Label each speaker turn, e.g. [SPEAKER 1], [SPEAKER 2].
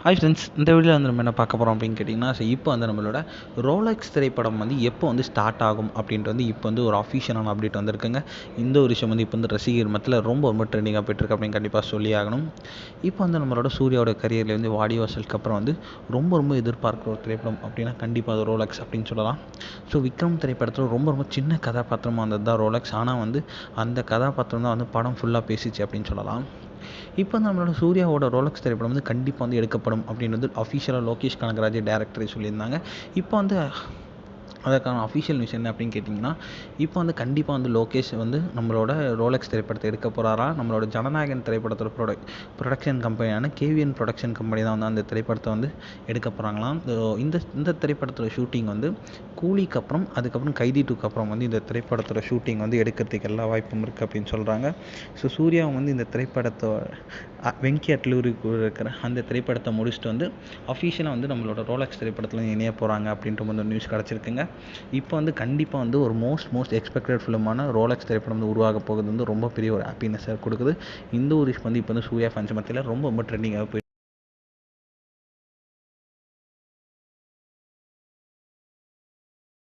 [SPEAKER 1] Hi friends, இந்த வீடியோவில் வந்து நம்ம என்ன பார்க்க போகிறோம் அப்படின்னு கேட்டிங்கன்னா, இப்போ வந்து நம்மளோட ரோலெக்ஸ் திரைப்படம் வந்து எப்போ வந்து ஸ்டார்ட் ஆகும் அப்படின்ட்டு வந்து இப்போ வந்து ஒரு அஃபிஷியலான அப்டேட் வந்திருக்குங்க. இந்த ஒரு விஷயம் வந்து இப்போ வந்து ரசிகர் மத்தியில் ரொம்ப ரொம்ப ட்ரெண்டிங்காக போய்ட்டுருக்கு அப்படின்னு கண்டிப்பாக சொல்லி ஆகணும். இப்போ வந்து நம்மளோட சூர்யாவோட கரியரில் வந்து வாடிவாசலுக்கு அப்புறம் வந்து ரொம்ப ரொம்ப எதிர்பார்க்குற ஒரு திரைப்படம் அப்படின்னா கண்டிப்பாக அது ரோலெக்ஸ் அப்படின்னு சொல்லலாம். ஸோ விக்ரம் திரைப்படத்தில் ரொம்ப ரொம்ப சின்ன கதாபாத்திரமாக வந்தது தான் ரோலெக்ஸ். ஆனால் வந்து அந்த கதாபாத்திரம் தான் வந்து படம் ஃபுல்லாக பேசிச்சு அப்படின்னு சொல்லலாம். இப்போ நம்மளோட சூர்யாவோட ரோலக்ஸ் திரைப்படம் வந்து கண்டிப்பாக வந்து எடுக்கப்படும் அப்படின்னு வந்து அஃபிஷியலாக லோகேஷ் கனகராஜ் டேரக்டரே சொல்லியிருந்தாங்க. இப்போ வந்து அதற்கான அஃபிஷியல் நியூஸ் என்ன அப்படின்னு கேட்டிங்கன்னா, இப்போ வந்து கண்டிப்பாக வந்து லோகேஷ் வந்து நம்மளோட ரோலெக்ஸ் திரைப்படத்தை எடுக்க போகிறாரா. நம்மளோட ஜனநாயகன் திரைப்படத்தோட ப்ரொடக்ஷன் கம்பெனியான கேவிஎன் ப்ரொடக்ஷன் கம்பெனி தான் வந்து அந்த திரைப்படத்தை வந்து எடுக்க போகிறாங்களாம். இந்த திரைப்படத்தோட ஷூட்டிங் வந்து கூலிக்கு அப்புறம் அதுக்கப்புறம் கைதி 2க்கு அப்புறம் வந்து இந்த திரைப்படத்தோட ஷூட்டிங் வந்து எடுக்கிறதுக்கு எல்லா வாய்ப்பும் இருக்குது அப்படின்னு சொல்கிறாங்க. ஸோ சூர்யா வந்து இந்த திரைப்படத்தை வெங்கி அட்லூரி இருக்கிற அந்த திரைப்படத்தை முடிச்சுட்டு வந்து அஃபிஷியலாக வந்து நம்மளோட ரோலெக்ஸ் திரைப்படத்தில் இணைய போகிறாங்க அப்படின்ற வந்து நியூஸ் கிடச்சிருக்குங்க. இப்போ வந்து கண்டிப்பாக வந்து ஒரு மோஸ்ட் எக்ஸ்பெக்டட் ஃபிலிமான ரோலெக்ஸ் திரைப்படம் வந்து உருவாக போகுது வந்து ரொம்ப பெரிய ஒரு ஹாப்பினஸை கொடுக்குது. இந்த ஒரு வந்து இப்போ வந்து சூர்யா ஃபேன்ஸ் மத்தியில் ரொம்ப ரொம்ப ட்ரெண்டிங்காக போய்